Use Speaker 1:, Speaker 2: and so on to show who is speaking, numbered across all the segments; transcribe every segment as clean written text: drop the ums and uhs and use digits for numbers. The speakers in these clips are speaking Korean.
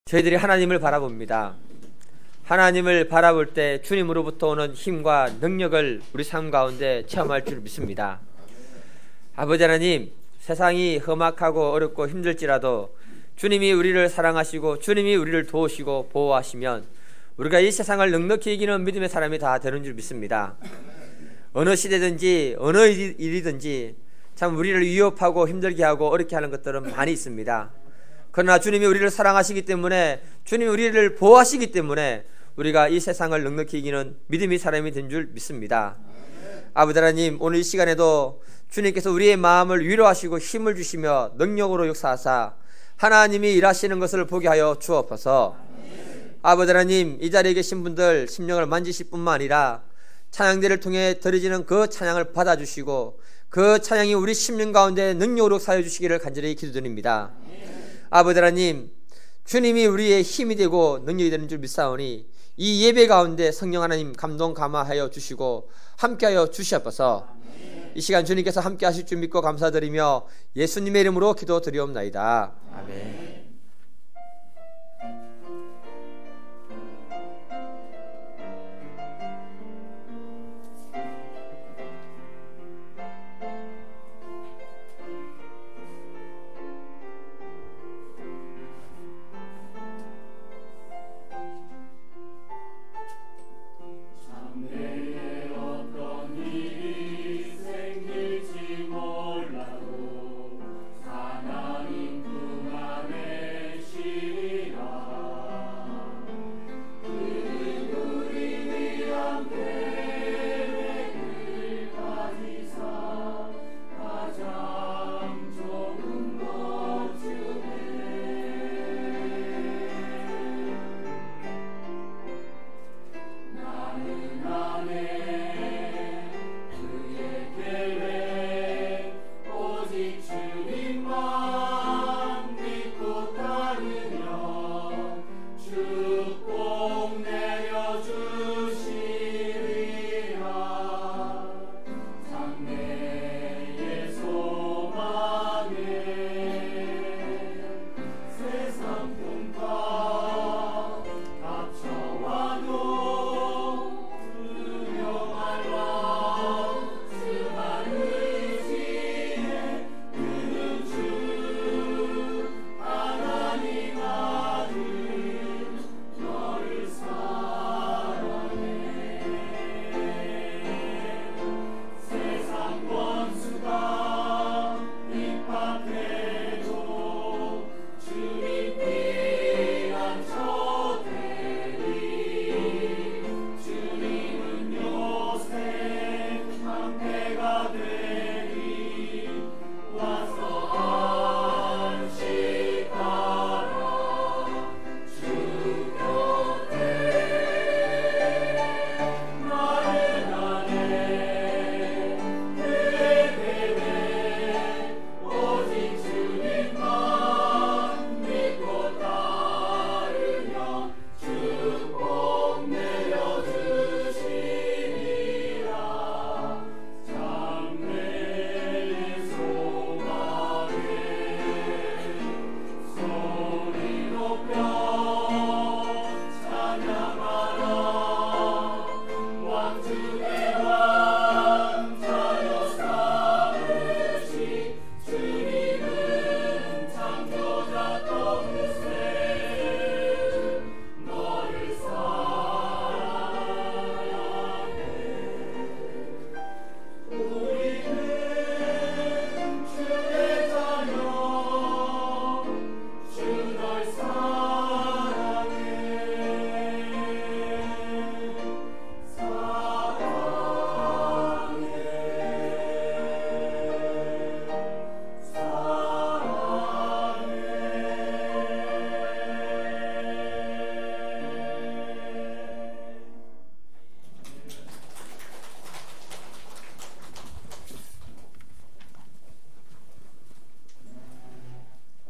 Speaker 1: 저희들이 하나님을 바라봅니다. 하나님을 바라볼 때 주님으로부터 오는 힘과 능력을 우리 삶 가운데 체험할 줄 믿습니다. 아버지 하나님, 세상이 험악하고 어렵고 힘들지라도 주님이 우리를 사랑하시고 주님이 우리를 도우시고 보호하시면 우리가 이 세상을 넉넉히 이기는 믿음의 사람이 다 되는 줄 믿습니다. 어느 시대든지 어느 일이든지 참 우리를 위협하고 힘들게 하고 어렵게 하는 것들은 많이 있습니다. 그러나 주님이 우리를 사랑하시기 때문에, 주님이 우리를 보호하시기 때문에 우리가 이 세상을 넉넉히 이기는 믿음의 사람이 된 줄 믿습니다. 아버지 하나님, 오늘 이 시간에도 주님께서 우리의 마음을 위로하시고 힘을 주시며 능력으로 역사하사 하나님이 일하시는 것을 보게 하여 주옵소서. 아버지 하나님, 이 자리에 계신 분들 심령을 만지실 뿐만 아니라 찬양대를 통해 드려지는 그 찬양을 받아주시고 그 찬양이 우리 심령 가운데 능력으로 사여 주시기를 간절히 기도드립니다. 아버지 하나님, 주님이 우리의 힘이 되고 능력이 되는 줄 믿사오니 이 예배 가운데 성령 하나님 감동 감화하여 주시고 함께하여 주시옵소서. 이 시간 주님께서 함께 하실 줄 믿고 감사드리며 예수님의 이름으로 기도드리옵나이다. 아멘.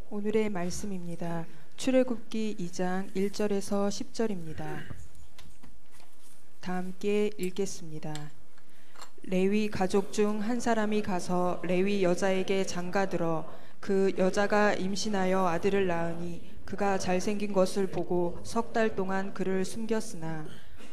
Speaker 2: 오늘의 말씀입니다. 출애굽기 2장 1절에서 10절입니다. 다 함께 읽겠습니다. 레위 가족 중 한 사람이 가서 레위 여자에게 장가들어 그 여자가 임신하여 아들을 낳으니 그가 잘생긴 것을 보고 3달 동안 그를 숨겼으나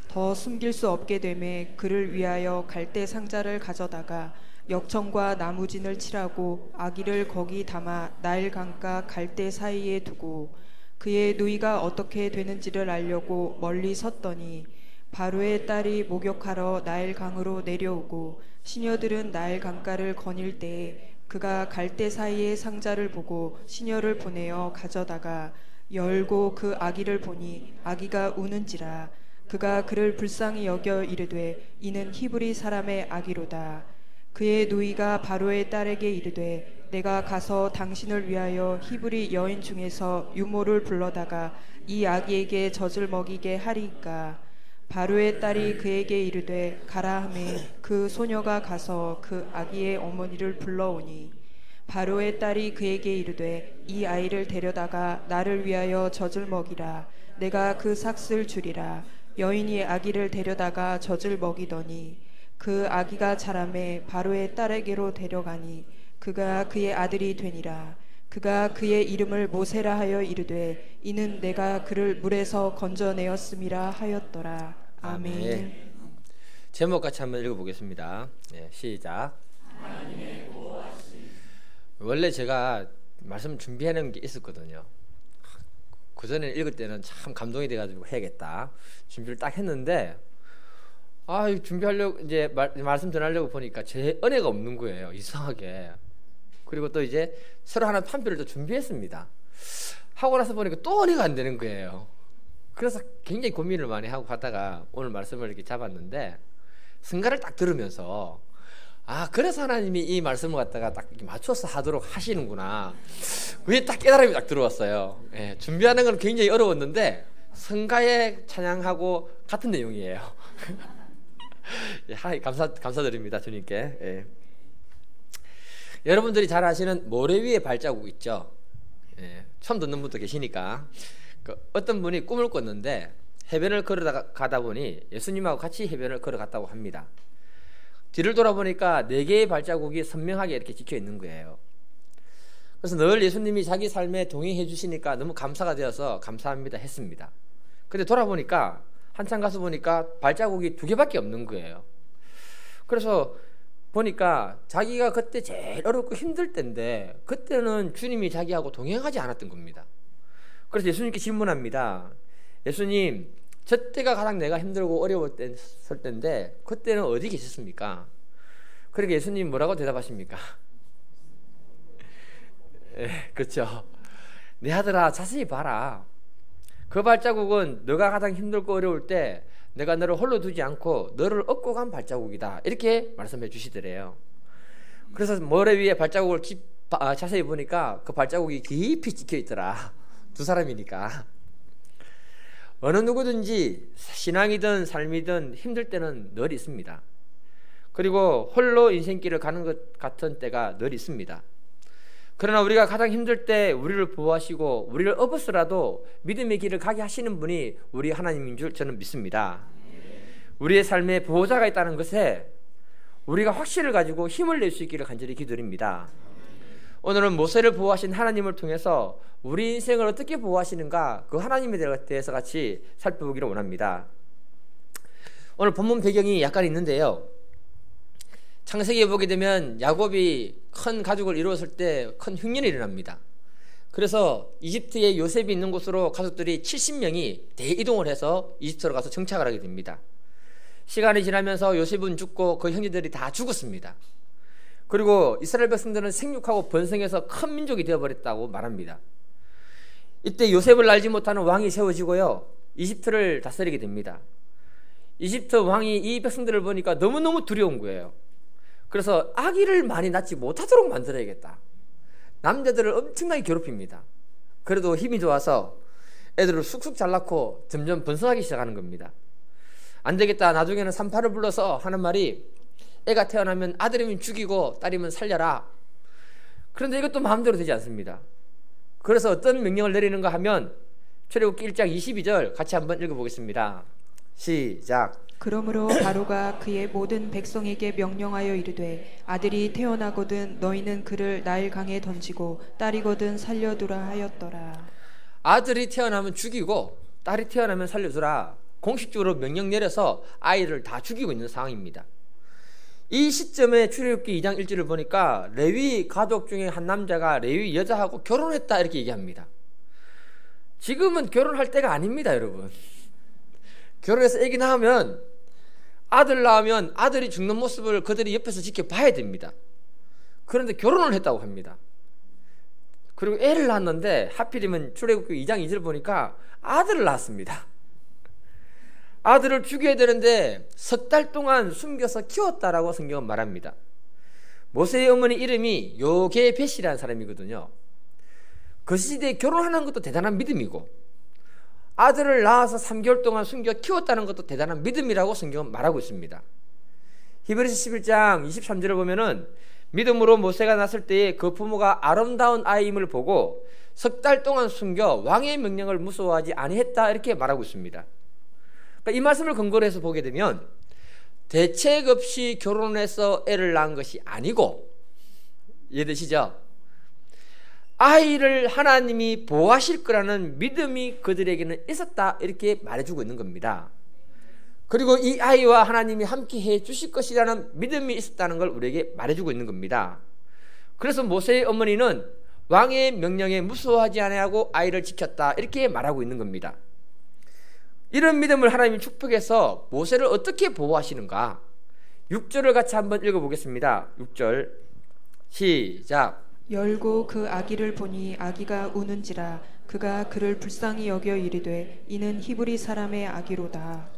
Speaker 2: 더 숨길 수 없게 되매 그를 위하여 갈대 상자를 가져다가 역청과 나무진을 칠하고 아기를 거기 담아 나일 강가 갈대 사이에 두고 그의 누이가 어떻게 되는지를 알려고 멀리 섰더니 바로의 딸이 목욕하러 나일 강으로 내려오고 시녀들은 나일 강가를 거닐 때에 그가 갈대 사이의 상자를 보고 시녀를 보내어 가져다가 열고 그 아기를 보니 아기가 우는지라. 그가 그를 불쌍히 여겨 이르되 이는 히브리 사람의 아기로다. 그의 누이가 바로의 딸에게 이르되 내가 가서 당신을 위하여 히브리 여인 중에서 유모를 불러다가 이 아기에게 젖을 먹이게 하리이까. 바로의 딸이 그에게 이르되 가라 하매 그 소녀가 가서 그 아기의 어머니를 불러오니 바로의 딸이 그에게 이르되 이 아이를 데려다가 나를 위하여 젖을 먹이라. 내가 그 삭슬 주리라. 여인이 아기를 데려다가 젖을 먹이더니 그 아기가 자라매 바로의 딸에게로 데려가니 그가 그의 아들이 되니라. 그가 그의 이름을 모세라 하여 이르되 이는 내가 그를 물에서 건져내었음이라 하였더라. 아멘.
Speaker 1: 네. 제목 같이 한번 읽어보겠습니다. 네, 시작. 원래 제가 말씀 준비해놓은 게 있었거든요. 그 전에 읽을 때는 참 감동이 돼가지고 해야겠다 준비를 딱 했는데 준비하려고 이제 말씀 전하려고 보니까 제 은혜가 없는 거예요. 이상하게. 그리고 또 이제 새로 하나 판표를 또 준비했습니다. 하고 나서 보니까 또 은혜가 안 되는 거예요. 그래서 굉장히 고민을 많이 하고 하다가 오늘 말씀을 이렇게 잡았는데 승가를 딱 들으면서 그래서 하나님이 이 말씀을 갖다가 딱 맞춰서 하도록 하시는구나. 그게 딱 깨달음이 딱 들어왔어요. 예, 준비하는 건 굉장히 어려웠는데 성가에 찬양하고 같은 내용이에요. 예, 감사드립니다 주님께. 예. 여러분들이 잘 아시는 모래 위에 발자국 있죠. 예, 처음 듣는 분도 계시니까 어떤 분이 꿈을 꿨는데 해변을 걸어가다 보니 예수님하고 같이 해변을 걸어갔다고 합니다. 뒤를 돌아보니까 4개의 발자국이 선명하게 이렇게 찍혀 있는 거예요. 그래서 늘 예수님이 자기 삶에 동행해 주시니까 너무 감사가 되어서 감사합니다 했습니다. 근데 돌아보니까 한참 가서 보니까 발자국이 2개밖에 없는 거예요. 그래서 보니까 자기가 그때 제일 어렵고 힘들 때인데 그때는 주님이 자기하고 동행하지 않았던 겁니다. 그래서 예수님께 질문합니다. 예수님, 저 때가 가장 내가 힘들고 어려웠을 때인데 그때는 어디 계셨습니까? 그러니까 예수님 뭐라고 대답하십니까? 그렇죠. 내 아들아, 자세히 봐라. 그 발자국은 너가 가장 힘들고 어려울 때 내가 너를 홀로 두지 않고 너를 업고 간 발자국이다. 이렇게 말씀해 주시더래요. 그래서 모래 위에 발자국을 자세히 보니까 그 발자국이 깊이 찍혀 있더라. 2사람이니까. 어느 누구든지 신앙이든 삶이든 힘들 때는 늘 있습니다. 그리고 홀로 인생길을 가는 것 같은 때가 늘 있습니다. 그러나 우리가 가장 힘들 때 우리를 보호하시고 우리를 업어서라도 믿음의 길을 가게 하시는 분이 우리 하나님인 줄 저는 믿습니다. 우리의 삶에 보호자가 있다는 것에 우리가 확신을 가지고 힘을 낼 수 있기를 간절히 기도드립니다. 오늘은 모세를 보호하신 하나님을 통해서 우리 인생을 어떻게 보호하시는가, 그 하나님에 대해서 같이 살펴보기를 원합니다. 오늘 본문 배경이 약간 있는데요. 창세기에 보게 되면 야곱이 큰 가족을 이루었을 때 큰 흉년이 일어납니다. 그래서 이집트에 요셉이 있는 곳으로 가족들이 70명이 대이동을 해서 이집트로 가서 정착을 하게 됩니다. 시간이 지나면서 요셉은 죽고 그 형제들이 다 죽었습니다. 그리고 이스라엘 백성들은 생육하고 번성해서 큰 민족이 되어버렸다고 말합니다. 이때 요셉을 알지 못하는 왕이 세워지고요, 이집트를 다스리게 됩니다. 이집트 왕이 이 백성들을 보니까 너무너무 두려운 거예요. 그래서 아기를 많이 낳지 못하도록 만들어야겠다. 남자들을 엄청나게 괴롭힙니다. 그래도 힘이 좋아서 애들을 쑥쑥 잘 낳고 점점 번성하기 시작하는 겁니다. 안 되겠다, 나중에는 산파를 불러서 하는 말이 애가 태어나면 아들이면 죽이고 딸이면 살려라. 그런데 이것도 마음대로 되지 않습니다. 그래서 어떤 명령을 내리는가 하면 출애굽기 1장 22절 같이 한번 읽어보겠습니다. 시작.
Speaker 2: 그러므로 바로가 그의 모든 백성에게 명령하여 이르되 아들이 태어나거든 너희는 그를 나일 강에 던지고 딸이거든 살려두라 하였더라.
Speaker 1: 아들이 태어나면 죽이고 딸이 태어나면 살려주라 공식적으로 명령 내려서 아이를 다 죽이고 있는 상황입니다. 이 시점에 출애굽기 2장 1절을 보니까 레위 가족 중에 한 남자가 레위 여자하고 결혼했다 이렇게 얘기합니다. 지금은 결혼할 때가 아닙니다, 여러분. 결혼해서 애기 낳으면 아들 낳으면 아들이 죽는 모습을 그들이 옆에서 지켜봐야 됩니다. 그런데 결혼을 했다고 합니다. 그리고 애를 낳았는데 하필이면 출애굽기 2장 2절 보니까 아들을 낳았습니다. 아들을 죽여야 되는데 석 달 동안 숨겨서 키웠다라고 성경은 말합니다. 모세의 어머니 이름이 요게벳이라는 사람이거든요. 그 시대에 결혼하는 것도 대단한 믿음이고 아들을 낳아서 3개월 동안 숨겨 키웠다는 것도 대단한 믿음이라고 성경은 말하고 있습니다. 히브리서 11장 23절을 보면은 믿음으로 모세가 낳았을 때에 그 부모가 아름다운 아이임을 보고 석 달 동안 숨겨 왕의 명령을 무서워하지 아니했다 이렇게 말하고 있습니다. 이 말씀을 근거로 해서 보게 되면 대책 없이 결혼해서 애를 낳은 것이 아니고, 이해되시죠? 아이를 하나님이 보호하실 거라는 믿음이 그들에게는 있었다 이렇게 말해주고 있는 겁니다. 그리고 이 아이와 하나님이 함께 해 주실 것이라는 믿음이 있었다는 걸 우리에게 말해주고 있는 겁니다. 그래서 모세의 어머니는 왕의 명령에 무서워하지 아니하고 아이를 지켰다 이렇게 말하고 있는 겁니다. 이런 믿음을 하나님이 축복해서 모세를 어떻게 보호하시는가? 6절을 같이 한번 읽어보겠습니다. 6절 시작.
Speaker 2: 열고 그 아기를 보니 아기가 우는지라 그가 그를 불쌍히 여겨 이르되 이는 히브리 사람의 아기로다.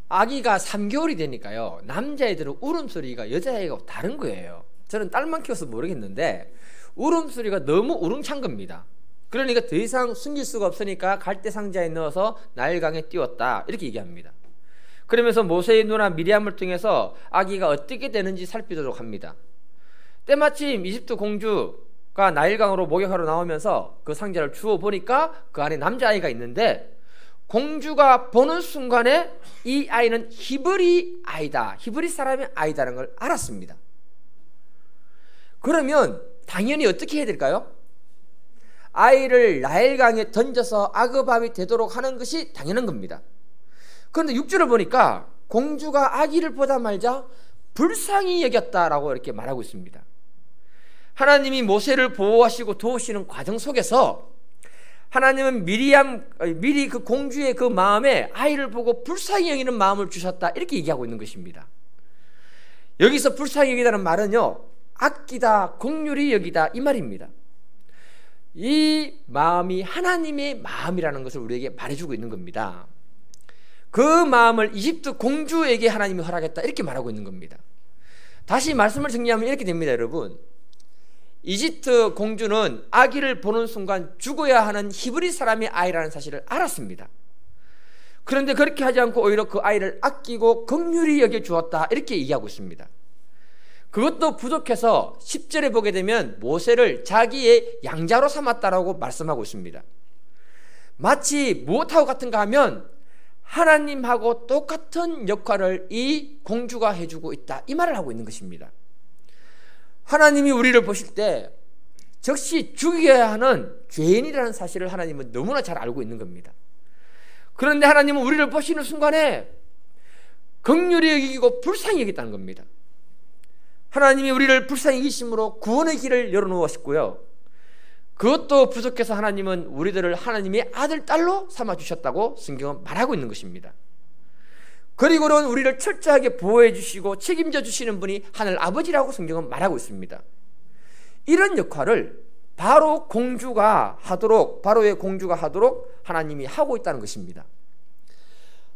Speaker 1: 아기가 3개월이 되니까요, 남자애들은 울음소리가 여자애가 다른 거예요. 저는 딸만 키워서 모르겠는데 울음소리가 너무 우렁찬 겁니다. 그러니까 더 이상 숨길 수가 없으니까 갈대 상자에 넣어서 나일강에 띄웠다 이렇게 얘기합니다. 그러면서 모세의 누나 미리암을 통해서 아기가 어떻게 되는지 살피도록 합니다. 때마침 이집트 공주가 나일강으로 목욕하러 나오면서 그 상자를 주워 보니까 그 안에 남자아이가 있는데, 공주가 보는 순간에 이 아이는 히브리 아이다, 히브리 사람의 아이다라는 걸 알았습니다. 그러면 당연히 어떻게 해야 될까요? 아이를 나일강에 던져서 아그밥이 되도록 하는 것이 당연한 겁니다. 그런데 6절을 보니까 공주가 아기를 보다 말자 불쌍히 여겼다라고 이렇게 말하고 있습니다. 하나님이 모세를 보호하시고 도우시는 과정 속에서 하나님은 미리 그 공주의 그 마음에 아이를 보고 불쌍히 여기는 마음을 주셨다 이렇게 얘기하고 있는 것입니다. 여기서 불쌍히 여기다는 말은요, 아끼다, 긍휼히 여기다 이 말입니다. 이 마음이 하나님의 마음이라는 것을 우리에게 말해주고 있는 겁니다. 그 마음을 이집트 공주에게 하나님이 허락했다 이렇게 말하고 있는 겁니다. 다시 말씀을 정리하면 이렇게 됩니다, 여러분. 이집트 공주는 아기를 보는 순간 죽어야 하는 히브리 사람의 아이라는 사실을 알았습니다. 그런데 그렇게 하지 않고 오히려 그 아이를 아끼고 긍휼히 여겨 주었다 이렇게 얘기하고 있습니다. 그것도 부족해서 10절에 보게 되면 모세를 자기의 양자로 삼았다라고 말씀하고 있습니다. 마치 무엇하고 같은가 하면 하나님하고 똑같은 역할을 이 공주가 해주고 있다 이 말을 하고 있는 것입니다. 하나님이 우리를 보실 때 즉시 죽여야 하는 죄인이라는 사실을 하나님은 너무나 잘 알고 있는 겁니다. 그런데 하나님은 우리를 보시는 순간에 긍휼히 여기고 불쌍히 여기다는 겁니다. 하나님이 우리를 불쌍히 여기심으로 구원의 길을 열어놓으셨고요, 그것도 부족해서 하나님은 우리들을 하나님의 아들, 딸로 삼아주셨다고 성경은 말하고 있는 것입니다. 그리고는 우리를 철저하게 보호해 주시고 책임져 주시는 분이 하늘 아버지라고 성경은 말하고 있습니다. 이런 역할을 바로의 공주가 하도록 하나님이 하고 있다는 것입니다.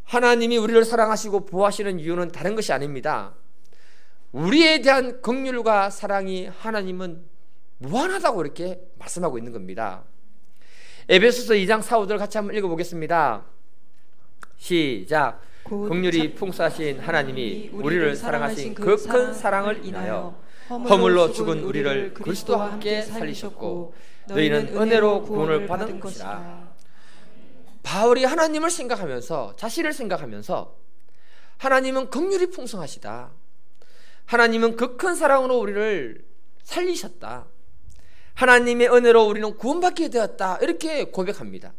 Speaker 1: 하나님이 우리를 사랑하시고 보호하시는 이유는 다른 것이 아닙니다. 우리에 대한 긍휼과 사랑이 하나님은 무한하다고 이렇게 말씀하고 있는 겁니다. 에베소서 2장 4, 5절 같이 한번 읽어보겠습니다. 시작. 긍휼이 풍성하신 하나님이 우리를 사랑하신 그 큰 사랑을 인하여 허물로 죽은 우리를 그리스도와 함께 살리셨고 너희는 은혜로 구원을 받은 것이라. 바울이 하나님을 생각하면서, 자신을 생각하면서 하나님은 긍휼이 풍성하시다, 하나님은 그 큰 사랑으로 우리를 살리셨다, 하나님의 은혜로 우리는 구원받게 되었다 이렇게 고백합니다.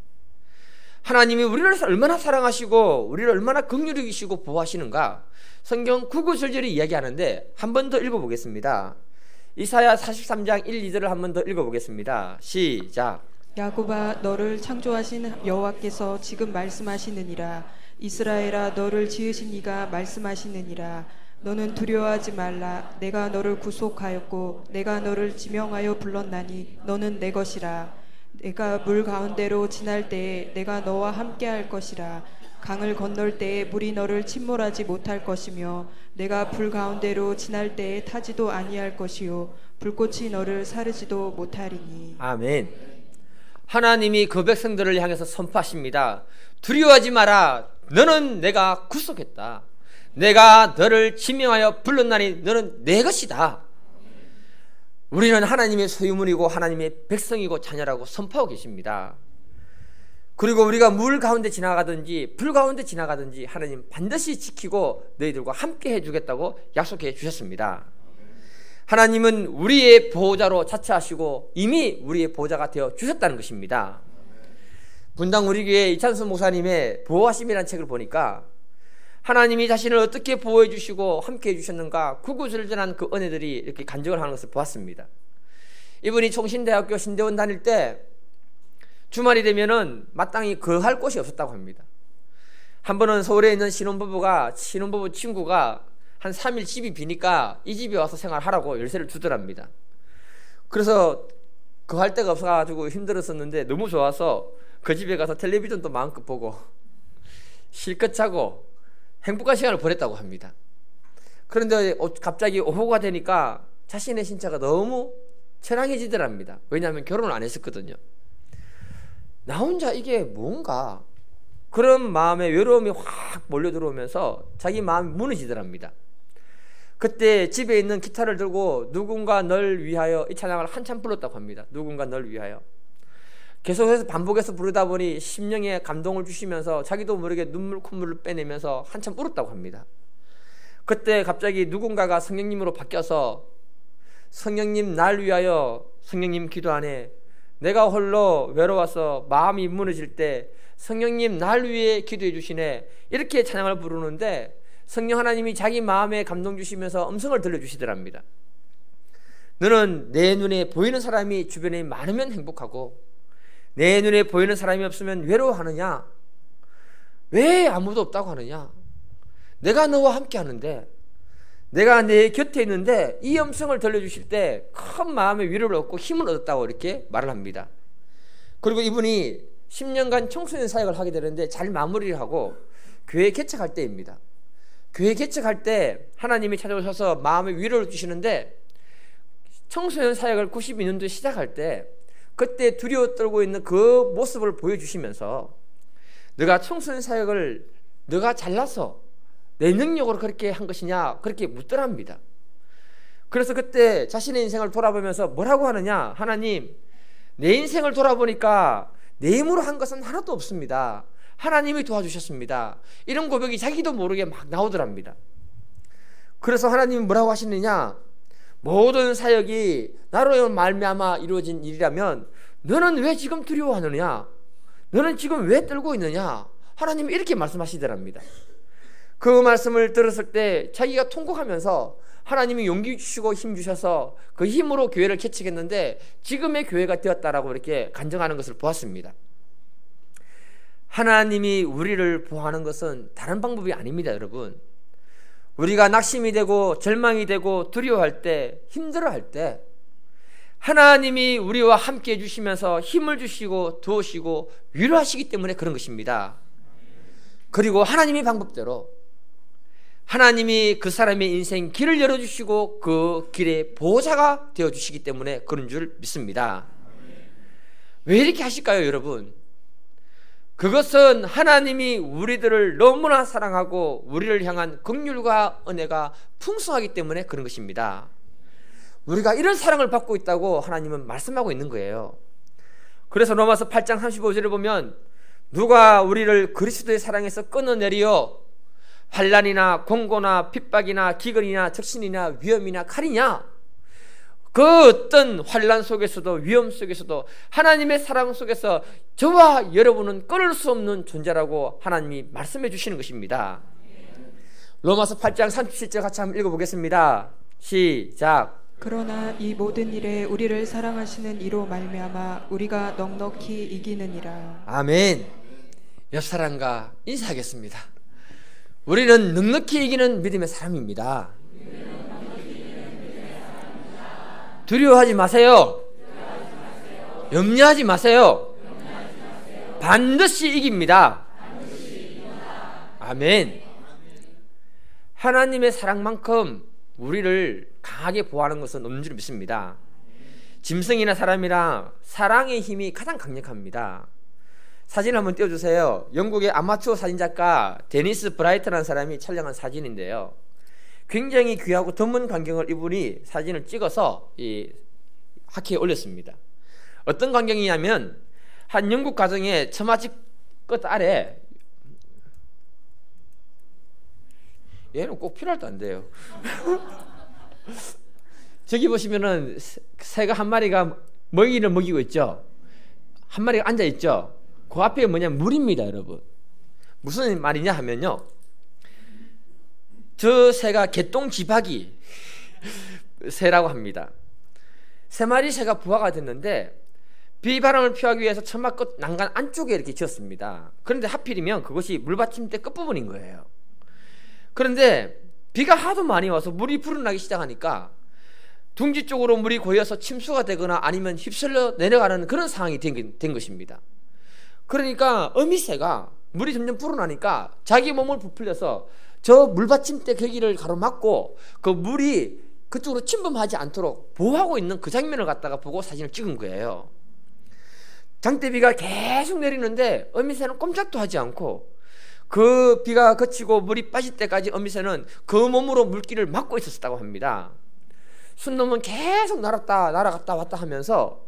Speaker 1: 하나님이 우리를 얼마나 사랑하시고 우리를 얼마나 긍휼히 여기시고 보호하시는가 성경 구구절절히 이야기하는데 한 번 더 읽어보겠습니다. 이사야 43장 1, 2절을 한 번 더 읽어보겠습니다. 시작.
Speaker 2: 야곱아 너를 창조하신 여호와께서 지금 말씀하시느니라. 이스라엘아 너를 지으신 이가 말씀하시느니라. 너는 두려워하지 말라. 내가 너를 구속하였고 내가 너를 지명하여 불렀나니 너는 내 것이라. 내가 물 가운데로 지날 때에 내가 너와 함께할 것이라. 강을 건널 때에 물이 너를 침몰하지 못할 것이며 내가 불 가운데로 지날 때에 타지도 아니할 것이요 불꽃이 너를 사르지도 못하리니.
Speaker 1: 아멘. 하나님이 그 백성들을 향해서 선포하십니다. 두려워하지 마라. 너는 내가 구속했다. 내가 너를 지명하여 불렀나니 너는 내 것이다. 우리는 하나님의 소유물이고 하나님의 백성이고 자녀라고 선포하고 계십니다. 그리고 우리가 물 가운데 지나가든지 불 가운데 지나가든지 하나님 반드시 지키고 너희들과 함께 해주겠다고 약속해 주셨습니다. 하나님은 우리의 보호자로 자처하시고 이미 우리의 보호자가 되어 주셨다는 것입니다. 분당 우리 교회 이찬수 목사님의 보호하심이라는 책을 보니까 하나님이 자신을 어떻게 보호해 주시고 함께 해주셨는가 구구절절한 그 은혜들이 이렇게 간증을 하는 것을 보았습니다. 이분이 총신대학교 신대원 다닐 때 주말이 되면은 마땅히 거할 곳이 없었다고 합니다. 한 번은 서울에 있는 신혼부부 친구가 한 3일 집이 비니까 이 집에 와서 생활하라고 열쇠를 주더랍니다. 그래서 거할 데가 없어가지고 힘들었었는데 너무 좋아서 그 집에 가서 텔레비전도 마음껏 보고 실컷 자고 행복한 시간을 보냈다고 합니다. 그런데 갑자기 오후가 되니까 자신의 신체가 너무 처량해지더랍니다. 왜냐하면 결혼을 안 했었거든요. 나 혼자 이게 뭔가 그런 마음에 외로움이 확 몰려 들어오면서 자기 마음이 무너지더랍니다. 그때 집에 있는 기타를 들고 누군가 널 위하여 이 찬양을 한참 불렀다고 합니다. 누군가 널 위하여 계속해서 반복해서 부르다 보니 심령에 감동을 주시면서 자기도 모르게 눈물 콧물을 빼내면서 한참 울었다고 합니다. 그때 갑자기 누군가가 성령님으로 바뀌어서 성령님 날 위하여 성령님 기도 안에 내가 홀로 외로워서 마음이 무너질 때 성령님 날 위해 기도해 주시네 이렇게 찬양을 부르는데 성령 하나님이 자기 마음에 감동 주시면서 음성을 들려주시더랍니다. 너는 내 눈에 보이는 사람이 주변에 많으면 행복하고 내 눈에 보이는 사람이 없으면 외로워하느냐? 왜 아무도 없다고 하느냐? 내가 너와 함께 하는데 내가 내 곁에 있는데 이 음성을 들려주실 때 큰 마음의 위로를 얻고 힘을 얻었다고 이렇게 말을 합니다. 그리고 이분이 10년간 청소년 사역을 하게 되는데 잘 마무리를 하고 교회 개척할 때입니다. 교회 개척할 때 하나님이 찾아오셔서 마음의 위로를 주시는데 청소년 사역을 92년도에 시작할 때 그때 두려워 떨고 있는 그 모습을 보여주시면서 너가 청소년 사역을 너가 잘나서 내 능력으로 그렇게 한 것이냐 그렇게 묻더랍니다. 그래서 그때 자신의 인생을 돌아보면서 뭐라고 하느냐? 하나님 내 인생을 돌아보니까 내 힘으로 한 것은 하나도 없습니다. 하나님이 도와주셨습니다. 이런 고백이 자기도 모르게 막 나오더랍니다. 그래서 하나님이 뭐라고 하시느냐? 모든 사역이 나로 말미암아 이루어진 일이라면 너는 왜 지금 두려워하느냐? 너는 지금 왜 떨고 있느냐? 하나님이 이렇게 말씀하시더랍니다. 그 말씀을 들었을 때 자기가 통곡하면서 하나님이 용기 주시고 힘 주셔서 그 힘으로 교회를 개척했는데 지금의 교회가 되었다라고 이렇게 간증하는 것을 보았습니다. 하나님이 우리를 보호하는 것은 다른 방법이 아닙니다, 여러분. 우리가 낙심이 되고 절망이 되고 두려워할 때, 힘들어할 때 하나님이 우리와 함께 해주시면서 힘을 주시고 도우시고 위로하시기 때문에 그런 것입니다. 그리고 하나님의 방법대로 하나님이 그 사람의 인생 길을 열어주시고 그 길의 보호자가 되어주시기 때문에 그런 줄 믿습니다. 왜 이렇게 하실까요, 여러분? 그것은 하나님이 우리들을 너무나 사랑하고 우리를 향한 긍휼과 은혜가 풍성하기 때문에 그런 것입니다. 우리가 이런 사랑을 받고 있다고 하나님은 말씀하고 있는 거예요. 그래서 로마서 8장 35절을 보면 누가 우리를 그리스도의 사랑에서 끊어내리어 환난이나 공고나 핍박이나 기근이나 적신이나 위험이나 칼이냐? 그 어떤 환난 속에서도, 위험 속에서도 하나님의 사랑 속에서 저와 여러분은 끊을 수 없는 존재라고 하나님이 말씀해 주시는 것입니다. 로마서 8장 37절 같이 한번 읽어보겠습니다. 시작.
Speaker 2: 그러나 이 모든 일에 우리를 사랑하시는 이로 말미암아 우리가 넉넉히 이기느니라.
Speaker 1: 아멘. 옆 사람과 인사하겠습니다. 우리는 넉넉히 이기는 믿음의 사람입니다. 두려워하지 마세요. 염려하지 마세요. 반드시 이깁니다. 아멘. 하나님의 사랑만큼 우리를 강하게 보호하는 것은 없는 줄 믿습니다. 짐승이나 사람이랑 사랑의 힘이 가장 강력합니다. 사진 한번 띄워주세요. 영국의 아마추어 사진작가 데니스 브라이트라는 사람이 촬영한 사진인데요, 굉장히 귀하고 드문 광경을 이분이 사진을 찍어서 이 학회에 올렸습니다. 어떤 광경이냐면 한 영국 가정의 처마집 끝 아래, 얘는 꼭 필요할도 안 돼요. 저기 보시면은 새가 한 마리가 먹이를 먹이고 있죠. 한 마리가 앉아 있죠. 그 앞에 뭐냐, 물입니다, 여러분. 무슨 말이냐 하면요, 저 새가 개똥지박이 새라고 합니다. 세 마리 새가 부화가 됐는데 비바람을 피하기 위해서 천막 끝 난간 안쪽에 이렇게 지었습니다. 그런데 하필이면 그것이 물받침대 끝부분인 거예요. 그런데 비가 하도 많이 와서 물이 불어나기 시작하니까 둥지 쪽으로 물이 고여서 침수가 되거나 아니면 휩쓸려 내려가는 그런 상황이 된 것입니다. 그러니까 어미새가 물이 점점 불어나니까 자기 몸을 부풀려서 저 물받침대 거기를 가로막고 그 물이 그쪽으로 침범하지 않도록 보호하고 있는 그 장면을 갖다가 보고 사진을 찍은 거예요. 장대비가 계속 내리는데 어미새는 꼼짝도 하지 않고 그 비가 그치고 물이 빠질 때까지 어미새는 그 몸으로 물길을 막고 있었다고 합니다. 순놈은 계속 날아갔다 왔다 하면서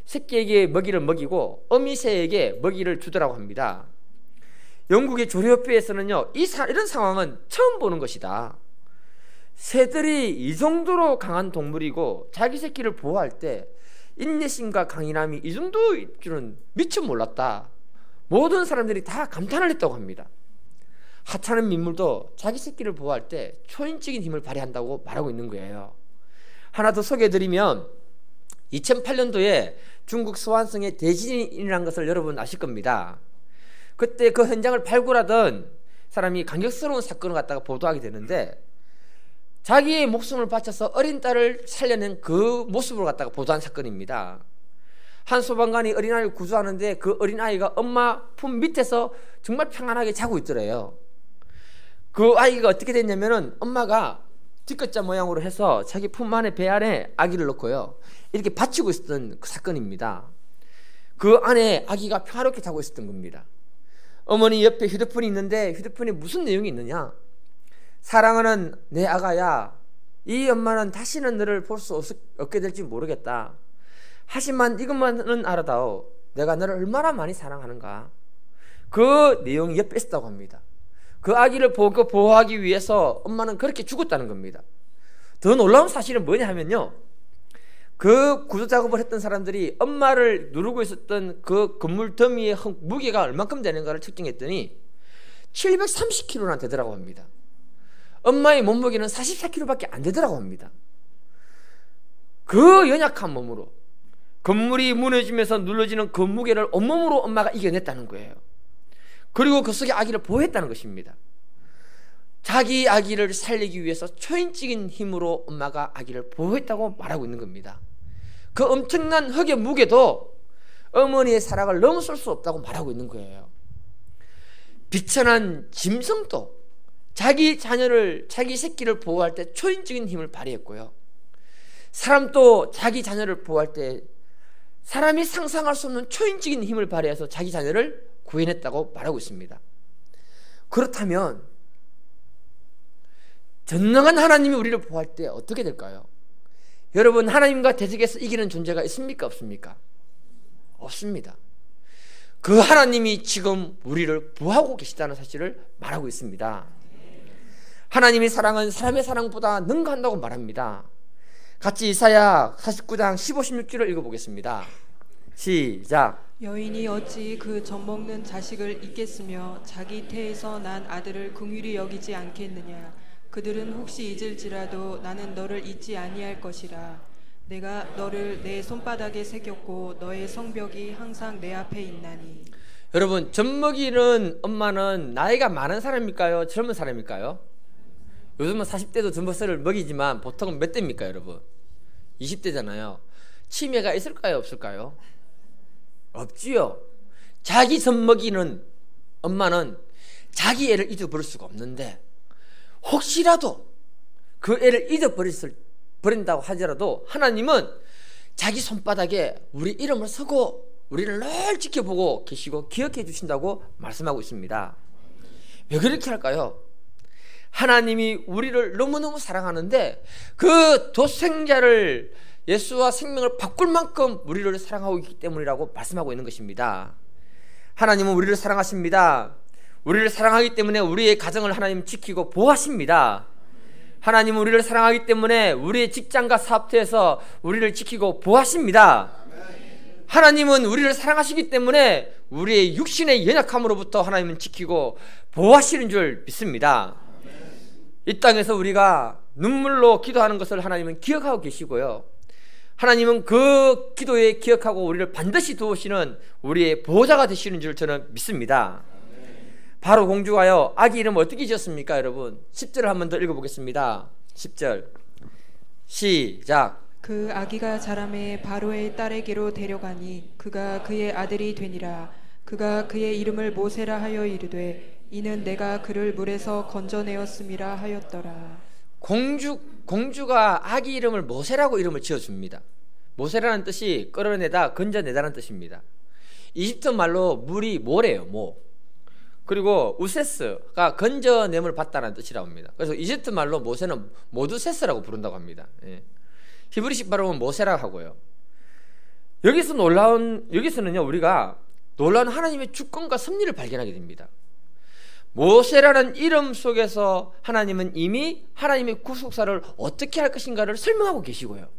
Speaker 1: 새끼에게 먹이를 먹이고 어미새에게 먹이를 주더라고 합니다. 영국의 조류협회에서는요, 이런 상황은 처음 보는 것이다. 새들이 이 정도로 강한 동물이고 자기 새끼를 보호할 때 인내심과 강인함이 이 정도일 줄은 미처 몰랐다. 모든 사람들이 다 감탄을 했다고 합니다. 하찮은 민물도 자기 새끼를 보호할 때 초인적인 힘을 발휘한다고 말하고 있는 거예요. 하나 더 소개해드리면 2008년도에 중국 스완성에 대지진이 일어난 것을 여러분 아실 겁니다. 그때 그 현장을 발굴하던 사람이 감격스러운 사건을 갖다가 보도하게 되는데 자기의 목숨을 바쳐서 어린 딸을 살려낸 그 모습을 갖다가 보도한 사건입니다. 한 소방관이 어린아이를 구조하는데 그 어린아이가 엄마 품 밑에서 정말 평안하게 자고 있더래요. 그 아이가 어떻게 됐냐면은 엄마가 뒷글자 모양으로 해서 자기 품 안에 배 안에 아기를 넣고요, 이렇게 받치고 있었던 그 사건입니다. 그 안에 아기가 평화롭게 자고 있었던 겁니다. 어머니 옆에 휴대폰이 있는데 휴대폰에 무슨 내용이 있느냐, 사랑하는 내 아가야, 이 엄마는 다시는 너를 볼 수 없게 될지 모르겠다. 하지만 이것만은 알아다오, 내가 너를 얼마나 많이 사랑하는가. 그 내용이 옆에 있었다고 합니다. 그 아기를 보호하기 위해서 엄마는 그렇게 죽었다는 겁니다. 더 놀라운 사실은 뭐냐 하면요, 그 구조 작업을 했던 사람들이 엄마를 누르고 있었던 그 건물 더미의 무게가 얼만큼 되는가를 측정했더니 730kg나 되더라고 합니다. 엄마의 몸무게는 44kg밖에 안 되더라고 합니다. 그 연약한 몸으로 건물이 무너지면서 눌러지는 그 무게를 온몸으로 엄마가 이겨냈다는 거예요. 그리고 그 속에 아기를 보호했다는 것입니다. 자기 아기를 살리기 위해서 초인적인 힘으로 엄마가 아기를 보호했다고 말하고 있는 겁니다. 그 엄청난 흙의 무게도 어머니의 사랑을 넘어설 수 없다고 말하고 있는 거예요. 비천한 짐승도 자기 자녀를, 자기 새끼를 보호할 때 초인적인 힘을 발휘했고요, 사람도 자기 자녀를 보호할 때 사람이 상상할 수 없는 초인적인 힘을 발휘해서 자기 자녀를 구해냈다고 말하고 있습니다. 그렇다면 전능한 하나님이 우리를 보호할 때 어떻게 될까요? 여러분, 하나님과 대적해서 이기는 존재가 있습니까? 없습니까? 없습니다. 그 하나님이 지금 우리를 보호하고 계시다는 사실을 말하고 있습니다. 하나님의 사랑은 사람의 사랑보다 능가한다고 말합니다. 같이 이사야 49장 15, 16절을 읽어보겠습니다. 시작.
Speaker 2: 여인이 어찌 그 젖먹는 자식을 잊겠으며 자기 태에서 난 아들을 긍휼히 여기지 않겠느냐. 그들은 혹시 잊을지라도 나는 너를 잊지 아니할 것이라. 내가 너를 내 손바닥에 새겼고 너의 성벽이 항상 내 앞에 있나니.
Speaker 1: 여러분, 젖먹이는 엄마는 나이가 많은 사람일까요? 젊은 사람일까요? 요즘은 40대도 젖먹이를 먹이지만 보통은 몇 대입니까 여러분? 20대잖아요. 치매가 있을까요? 없을까요? 없지요. 자기 젖먹이는 엄마는 자기 애를 잊어버릴 수가 없는데, 혹시라도 그 애를 잊어버린다고 하더라도 하나님은 자기 손바닥에 우리 이름을 쓰고 우리를 늘 지켜보고 계시고 기억해 주신다고 말씀하고 있습니다. 왜 그렇게 할까요? 하나님이 우리를 너무너무 사랑하는데 그 도생자를, 예수와 생명을 바꿀 만큼 우리를 사랑하고 있기 때문이라고 말씀하고 있는 것입니다. 하나님은 우리를 사랑하십니다. 우리를 사랑하기 때문에 우리의 가정을 하나님 지키고 보호하십니다. 하나님은 우리를 사랑하기 때문에 우리의 직장과 사업터에서 우리를 지키고 보호하십니다. 하나님은 우리를 사랑하시기 때문에 우리의 육신의 연약함으로부터 하나님은 지키고 보호하시는 줄 믿습니다. 이 땅에서 우리가 눈물로 기도하는 것을 하나님은 기억하고 계시고요, 하나님은 그 기도에 기억하고 우리를 반드시 도우시는 우리의 보호자가 되시는 줄 저는 믿습니다. 바로 공주가요, 아기 이름 어떻게 지었습니까 여러분? 10절을 한 번 더 읽어보겠습니다. 10절 시작.
Speaker 2: 그 아기가 자라매 바로의 딸에게로 데려가니 그가 그의 아들이 되니라. 그가 그의 이름을 모세라 하여 이르되 이는 내가 그를 물에서 건져내었음이라 하였더라. 공주가 아기 이름을 모세라고 이름을 지어줍니다. 모세라는 뜻이 끌어내다, 건져내다는 뜻입니다. 이집트 말로 물이 모래예요, 모. 그리고 우세스가 건져냄을 받다는 뜻이라고 합니다. 그래서 이집트 말로 모세는 모두세스라고 부른다고 합니다. 예. 히브리식 발음은 모세라고 하고요. 여기서는요, 우리가 놀라운 하나님의 주권과 섭리를 발견하게 됩니다. 모세라는 이름 속에서 하나님은 이미 하나님의 구속사를 어떻게 할 것인가를 설명하고 계시고요,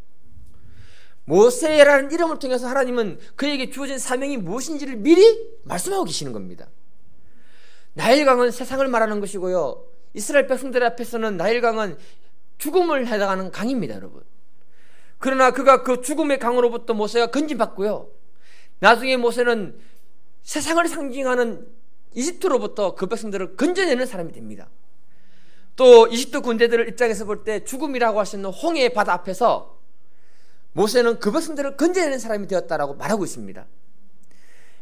Speaker 2: 모세라는 이름을 통해서 하나님은 그에게 주어진 사명이 무엇인지를 미리 말씀하고 계시는 겁니다. 나일강은 세상을 말하는 것이고요, 이스라엘 백성들 앞에서는 나일강은 죽음을 해당하는 강입니다 여러분. 그러나 그가 그 죽음의 강으로부터 모세가 건진받고요, 나중에 모세는 세상을 상징하는 이집트로부터 그 백성들을 건져내는 사람이 됩니다. 또 이집트 군대들을 입장에서 볼 때 죽음이라고 할 수 있는 홍해의 바다 앞에서 모세는 그 백성들을 건져내는 사람이 되었다라고 말하고 있습니다.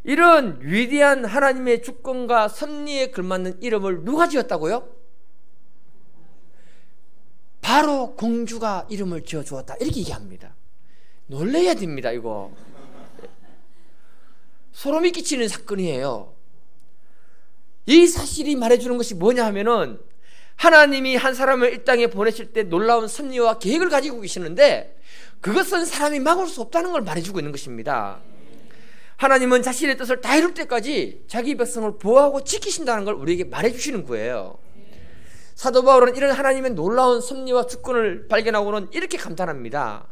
Speaker 2: 이런 위대한 하나님의 주권과 섭리에 걸맞는 이름을 누가 지었다고요? 바로 공주가 이름을 지어주었다, 이렇게 얘기합니다. 놀라야 됩니다. 이거 소름이 끼치는 사건이에요. 이 사실이 말해주는 것이 뭐냐 하면은, 하나님이 한 사람을 이 땅에 보내실 때 놀라운 섭리와 계획을 가지고 계시는데 그것은 사람이 막을 수 없다는 걸 말해주고 있는 것입니다. 하나님은 자신의 뜻을 다 이룰 때까지 자기 백성을 보호하고 지키신다는 걸 우리에게 말해주시는 거예요. 사도 바울은 이런 하나님의 놀라운 섭리와 주권을 발견하고는 이렇게 감탄합니다.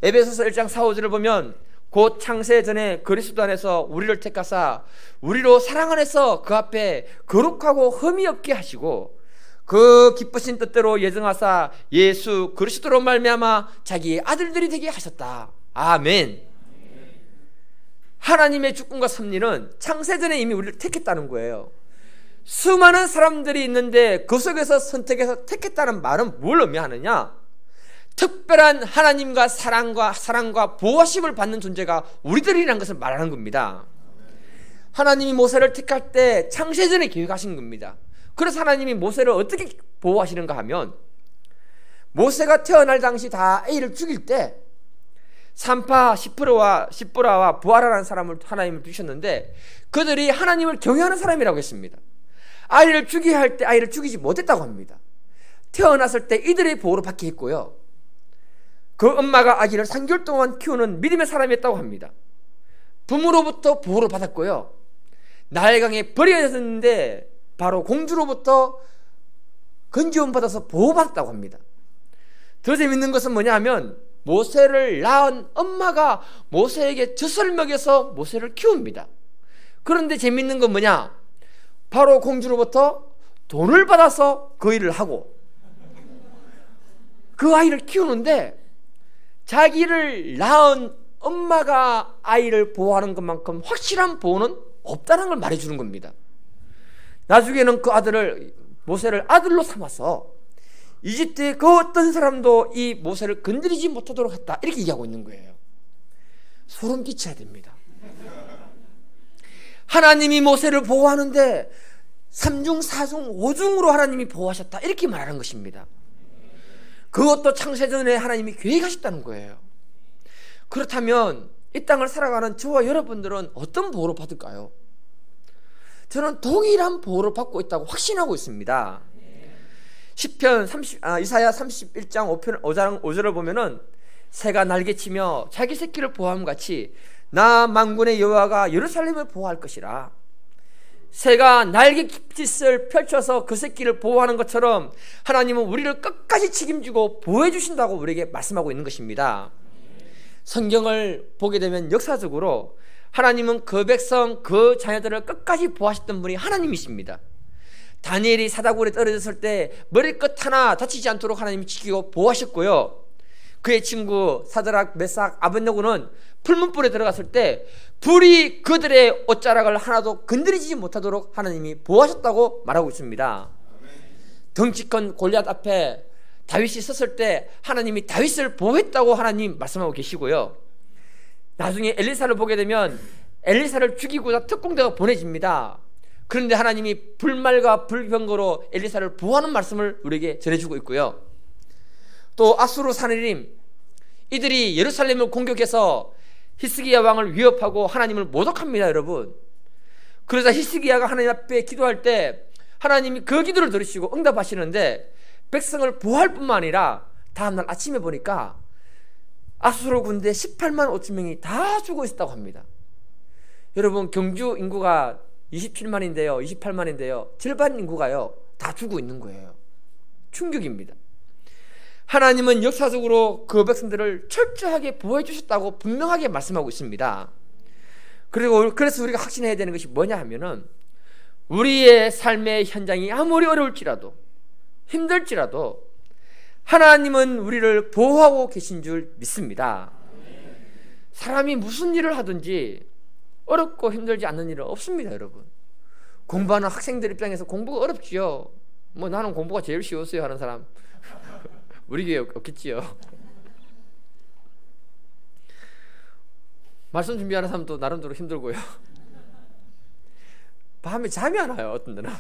Speaker 2: 에베소서 1장 4, 5절을 보면 곧 창세 전에 그리스도 안에서 우리를 택하사 우리로 사랑 안에서 그 앞에 거룩하고 흠이 없게 하시고 그 기쁘신 뜻대로 예정하사 예수 그리스도로 말미암아 자기의 아들들이 되게 하셨다. 아멘. 하나님의 주권과 섭리는 창세전에 이미 우리를 택했다는 거예요. 수많은 사람들이 있는데 그 속에서 선택해서 택했다는 말은 뭘 의미하느냐? 특별한 하나님과 사랑과 보호심을 받는 존재가 우리들이라는 것을 말하는 겁니다. 하나님이 모세를 택할 때 창세전에 계획하신 겁니다. 그래서 하나님이 모세를 어떻게 보호하시는가 하면, 모세가 태어날 당시 다 애를 죽일 때 산파 시프라와 부하라는 사람을 하나님을 두셨는데 그들이 하나님을 경외하는 사람이라고 했습니다. 아이를 죽여야 할 때 아이를 죽이지 못했다고 합니다. 태어났을 때 이들의 보호를 받게 했고요, 그 엄마가 아기를 3개월 동안 키우는 믿음의 사람이었다고 합니다. 부모로부터 보호를 받았고요, 나일강에 버려졌는데 바로 공주로부터 건지움 받아서 보호받았다고 합니다. 더 재밌는 것은 뭐냐 하면
Speaker 1: 모세를 낳은 엄마가 모세에게 젖을 먹여서 모세를 키웁니다. 그런데 재밌는 건 뭐냐? 바로 공주로부터 돈을 받아서 그 일을 하고 그 아이를 키우는데, 자기를 낳은 엄마가 아이를 보호하는 것만큼 확실한 보호는 없다는 걸 말해주는 겁니다. 나중에는 그 아들을, 모세를 아들로 삼아서 이집트의 그 어떤 사람도 이 모세를 건드리지 못하도록 했다, 이렇게 얘기하고 있는 거예요. 소름 끼쳐야 됩니다. 하나님이 모세를 보호하는데 3중 4중 5중으로 하나님이 보호하셨다, 이렇게 말하는 것입니다. 그것도 창세전에 하나님이 계획하셨다는 거예요. 그렇다면 이 땅을 살아가는 저와 여러분들은 어떤 보호를 받을까요? 저는 동일한 보호를 받고 있다고 확신하고 있습니다. 이사야 31장 5절을 보면은 새가 날개치며 자기 새끼를 보호함 같이 나 만군의 여호와가 예루살렘을 보호할 것이라. 새가 날개짓을 펼쳐서 그 새끼를 보호하는 것처럼 하나님은 우리를 끝까지 책임지고 보호해 주신다고 우리에게 말씀하고 있는 것입니다. 성경을 보게 되면 역사적으로 하나님은 그 백성, 그 자녀들을 끝까지 보호하셨던 분이 하나님이십니다. 다니엘이 사다굴에 떨어졌을 때 머리끝 하나 다치지 않도록 하나님이 지키고 보호하셨고요. 그의 친구 사드락, 메삭, 아벳느고는 풀문불에 들어갔을 때 불이 그들의 옷자락을 하나도 건드리지 못하도록 하나님이 보호하셨다고 말하고 있습니다. 덩치 큰 골리앗 앞에 다윗이 섰을 때 하나님이 다윗을 보호했다고 하나님 말씀하고 계시고요. 나중에 엘리사를 보게 되면 엘리사를 죽이고자 특공대가 보내집니다. 그런데 하나님이 불말과 불병거로 엘리사를 보호하는 말씀을 우리에게 전해주고 있고요. 또 아수르 사느림, 이들이 예루살렘을 공격해서 히스기야 왕을 위협하고 하나님을 모독합니다, 여러분. 그러자 히스기야가 하나님 앞에 기도할 때 하나님이 그 기도를 들으시고 응답하시는데, 백성을 보호할 뿐만 아니라 다음날 아침에 보니까 아수르 군대 18만 5천 명이 다 죽어 있었다고 합니다. 여러분, 경주 인구가 27만인데요 28만인데요 절반 인구가요 다 죽어 있는 거예요. 충격입니다. 하나님은 역사적으로 그 백성들을 철저하게 보호해 주셨다고 분명하게 말씀하고 있습니다. 그리고 그래서 우리가 확신해야 되는 것이 뭐냐 하면은, 우리의 삶의 현장이 아무리 어려울지라도 힘들지라도 하나님은 우리를 보호하고 계신 줄 믿습니다. 사람이 무슨 일을 하든지 어렵고 힘들지 않는 일은 없습니다, 여러분. 공부하는 학생들 입장에서 공부가 어렵지요. 뭐 나는 공부가 제일 쉬웠어요 하는 사람 우리 교회 없겠지요. 말씀 준비하는 사람도 나름대로 힘들고요. 밤에 잠이 안 와요, 어떤 데는.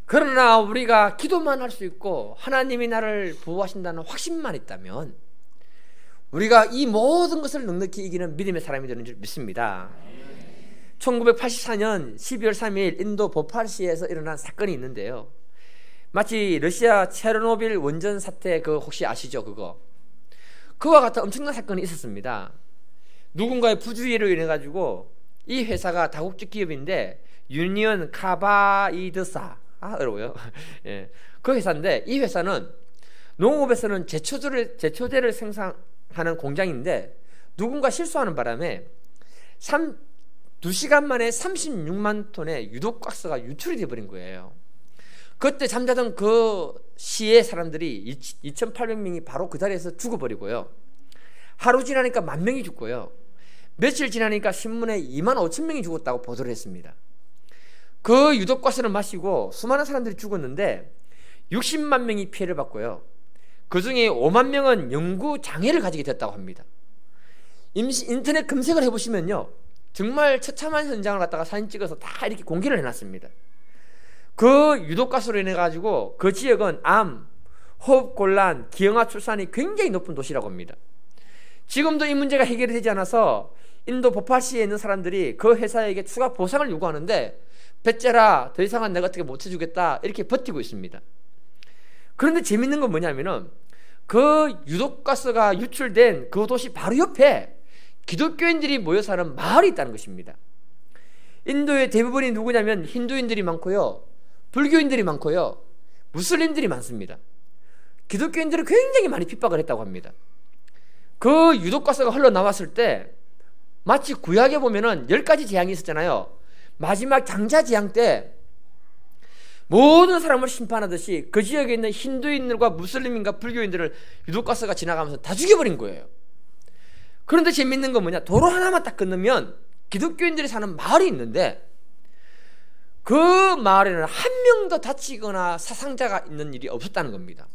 Speaker 1: 그러나 우리가 기도만 할 수 있고 하나님이 나를 보호하신다는 확신만 있다면 우리가 이 모든 것을 넉넉히 이기는 믿음의 사람이 되는 줄 믿습니다. 1984년 12월 3일 인도 보팔시에서 일어난 사건이 있는데요, 마치 러시아 체르노빌 원전 사태, 그거 혹시 아시죠? 그와 같은 엄청난 사건이 있었습니다. 누군가의 부주의로 인해 가지고 이 회사가 다국적 기업인데 유니언 카바이드사, 어려워요. 예. 그 회사인데, 이 회사는 농업에서는 제초제를 생산하는 공장인데 누군가 실수하는 바람에 2시간 만에 36만 톤의 유독가스가 유출이 되어버린 거예요. 그때 잠자던 그 시의 사람들이 2,800명이 바로 그 자리에서 죽어버리고요. 하루 지나니까 10,000명이 죽고요. 며칠 지나니까 신문에 25,000명이 죽었다고 보도를 했습니다. 그 유독가스를 마시고 수많은 사람들이 죽었는데 60만 명이 피해를 받고요. 그 중에 5만 명은 영구 장애를 가지게 됐다고 합니다. 인터넷 검색을 해보시면요, 정말 처참한 현장을 갖다가 사진 찍어서 다 이렇게 공개를 해놨습니다. 그 유독가스로 인해 가지고 그 지역은 암, 호흡곤란, 기형아 출산이 굉장히 높은 도시라고 합니다. 지금도 이 문제가 해결이 되지 않아서 인도 보팔시에 있는 사람들이 그 회사에게 추가 보상을 요구하는데, 배째라, 더 이상은 내가 어떻게 못 해주겠다, 이렇게 버티고 있습니다. 그런데 재밌는 건 뭐냐면은, 그 유독가스가 유출된 그 도시 바로 옆에 기독교인들이 모여 사는 마을이 있다는 것입니다. 인도의 대부분이 누구냐면 힌두인들이 많고요, 불교인들이 많고요, 무슬림들이 많습니다. 기독교인들이 굉장히 많이 핍박을 했다고 합니다. 그 유독가스가 흘러나왔을 때 마치 구약에 보면은 10가지 재앙이 있었잖아요. 마지막 장자재앙 때 모든 사람을 심판하듯이 그 지역에 있는 힌두인들과 무슬림인과 불교인들을 유독가스가 지나가면서 다 죽여버린 거예요. 그런데 재밌는 건 뭐냐, 도로 하나만 딱 건너면 기독교인들이 사는 마을이 있는데 그 마을에는 한 명도 다치거나 사상자가 있는 일이 없었다는 겁니다.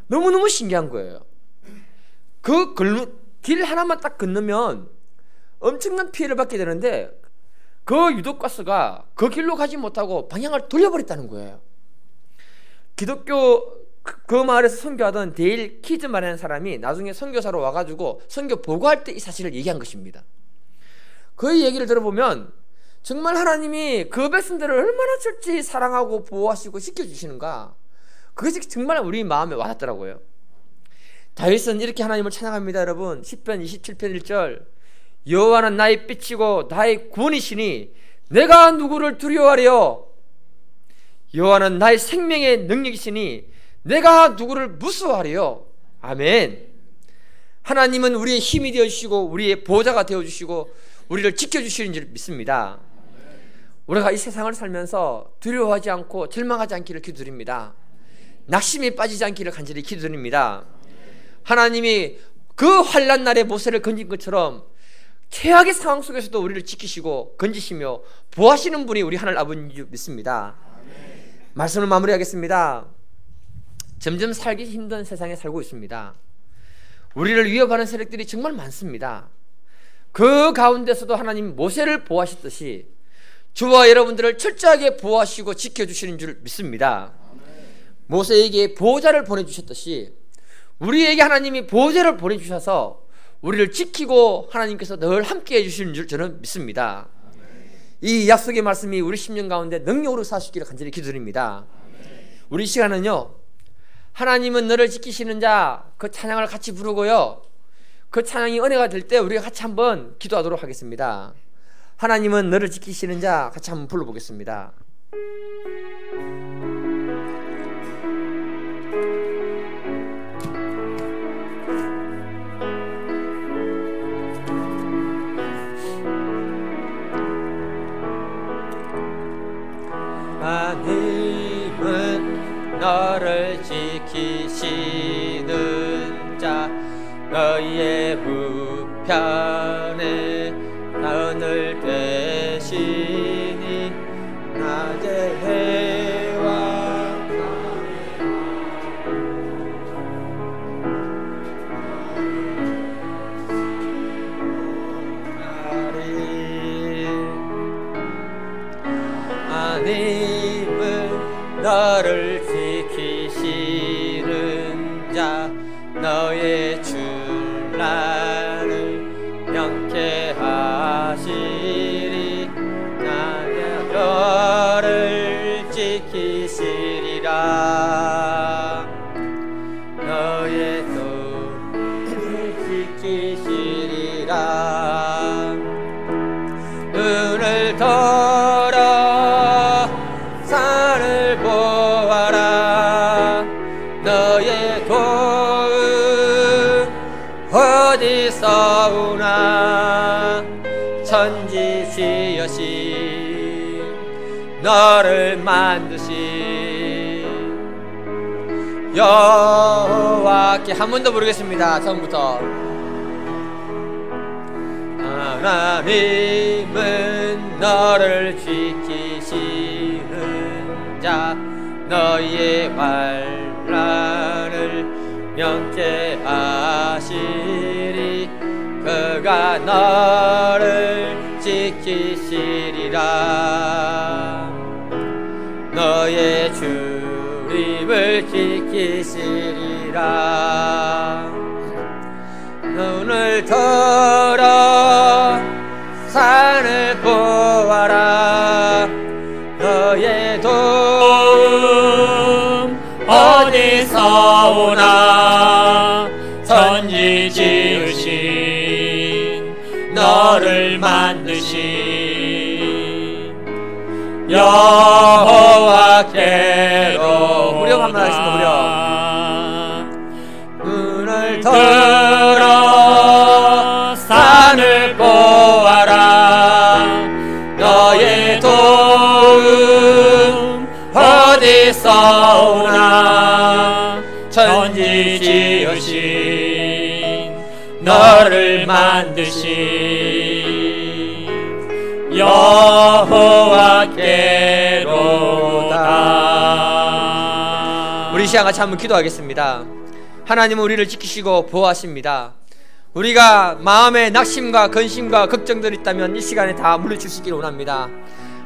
Speaker 1: 너무너무 신기한 거예요. 그 길 하나만 딱 건너면 엄청난 피해를 받게 되는데 그 유독가스가 그 길로 가지 못하고 방향을 돌려버렸다는 거예요. 기독교 그 마을에서 선교하던 데일 키즈만이라는 사람이 나중에 선교사로 와가지고 선교 보고할 때 이 사실을 얘기한 것입니다. 그 얘기를 들어보면 정말 하나님이 그 백성들을 얼마나 철저히 사랑하고 보호하시고 지켜주시는가, 그것이 정말 우리 마음에 와닿더라고요. 다윗은 이렇게 하나님을 찬양합니다. 여러분, 시편 27편 1절, 여호와는 나의 빛이고 나의 구원이시니 내가 누구를 두려워하리요. 여호와는 나의 생명의 능력이시니 내가 누구를 무서워하리요. 아멘. 하나님은 우리의 힘이 되어주시고 우리의 보호자가 되어주시고 우리를 지켜주시는 줄 믿습니다. 우리가 이 세상을 살면서 두려워하지 않고 절망하지 않기를 기도드립니다. 낙심에 빠지지 않기를 간절히 기도드립니다. 하나님이 그 환난 날에 모세를 건진 것처럼 최악의 상황 속에서도 우리를 지키시고 건지시며 보호하시는 분이 우리 하늘 아버지인 줄 믿습니다. 말씀을 마무리하겠습니다. 점점 살기 힘든 세상에 살고 있습니다. 우리를 위협하는 세력들이 정말 많습니다. 그 가운데서도 하나님 모세를 보호하셨듯이 저와 여러분들을 철저하게 보호하시고 지켜주시는 줄 믿습니다. 모세에게 보호자를 보내주셨듯이 우리에게 하나님이 보호자를 보내주셔서 우리를 지키고 하나님께서 늘 함께 해주시는 줄 저는 믿습니다. 이 약속의 말씀이 우리 심령 가운데 능력으로 사시기를 간절히 기도드립니다. 우리 시간은요, 하나님은 너를 지키시는 자, 그 찬양을 같이 부르고요, 그 찬양이 은혜가 될 때 우리가 같이 한번 기도하도록 하겠습니다. 하나님은 너를 지키시는 자, 같이 한번 불러보겠습니다. 하나님은 너를 지키시는 자, 너희의 우편에 나은을 되시니 낮에 해와 하나님은 너를 지키시는 자, 너의 줄날을 명쾌하시리. 나의 너를 지키시리라. 너의 손을 지키시리라. 눈을 들어 산을 보아라. 너의 도움 어디서 오나. 천지 지으신 너를 만드신 여호와께. 한 번 더 부르겠습니다. 처음부터. 하나님은 너를 지키시는 자, 너희의 환난을 명쾌하시리. 그가 너를 지키시리라. 너의 출입을 지키시리라. 눈을 들어 산을 보아라. 너의 도움 어디서 오나. 천지 지으신 너를 만드신 여호와께로 무려 반말하겠습니다. 무려 눈을 들어 산을 보아라. 너의 도움 어디서 오나. 천지 지으신 너를 만드신 여호와께로다. 우리 시간 같이 한번 기도하겠습니다. 하나님은 우리를 지키시고 보호하십니다. 우리가 마음에 낙심과 근심과 걱정들이 있다면 이 시간에 다 물리치시기를 원합니다.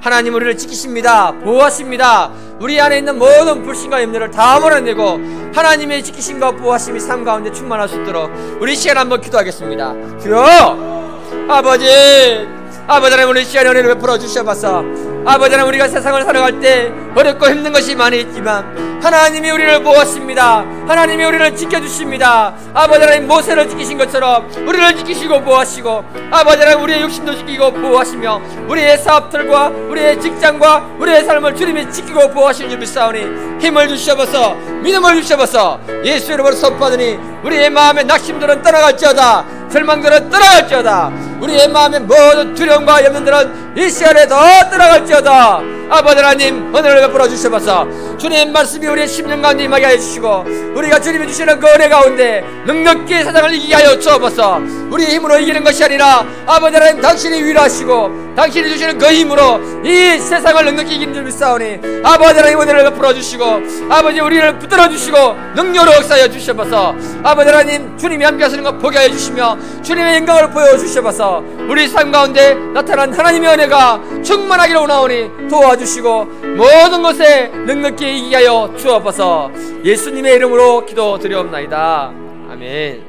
Speaker 1: 하나님 우리를 지키십니다. 보호하십니다. 우리 안에 있는 모든 불신과 염려를 다 몰아내고 하나님의 지키심과 보호하심이 삶 가운데 충만할 수 있도록 우리 시간 한번 기도하겠습니다. 주여, 아버지 하나님 우리 시간에 은혜를 베풀어 주셔서 아버지 하나님 우리가 세상을 살아갈 때 어렵고 힘든 것이 많이 있지만 하나님이 우리를 보호하십니다. 하나님이 우리를 지켜주십니다. 아버지 하나님 모세를 지키신 것처럼 우리를 지키시고 보호하시고 아버지 하나님 우리의 육신도 지키고 보호하시며 우리의 사업들과 우리의 직장과 우리의 삶을 주님이 지키고 보호하시는 줄 믿사오니 힘을 주셔서 믿음을 주셔서 예수 이름으로 선포하더니 우리의 마음의 낙심들은 떠나갈지어다. 절망들은 떠나갈지어다. 우리의 마음의 모든 두려움과 염려들은 이 시간에 더 떠나갈지어다. 아버지 하나님 은혜를 베풀어 주셔서 주님 말씀이 우리의 심령 가운데 임하게 해주시고 우리가 주님이 주시는 그 은혜 가운데 능력있게 세상을 이기게 하여 주옵소서. 우리의 힘으로 이기는 것이 아니라 아버지 하나님 당신이 위로하시고 당신이 주시는 그 힘으로 이 세상을 능력있게 이기는 줄 믿사오니 아버지 하나님 은혜를 베풀어 주시고 아버지 우리를 붙들어 주시고 능력으로 역사하여 주셔서 아버지 하나님 주님이 함께 하시는 것 보게 하여 주시며 주님의 영광을 보여주셔서 우리 삶 가운데 나타난 하나님의 은혜가 충만하기를 원하오니 도와주시고 모든 것에 능력있게 이기게 하여 주옵소서. 예수님의 이름으로 기도드리옵나이다. 아멘.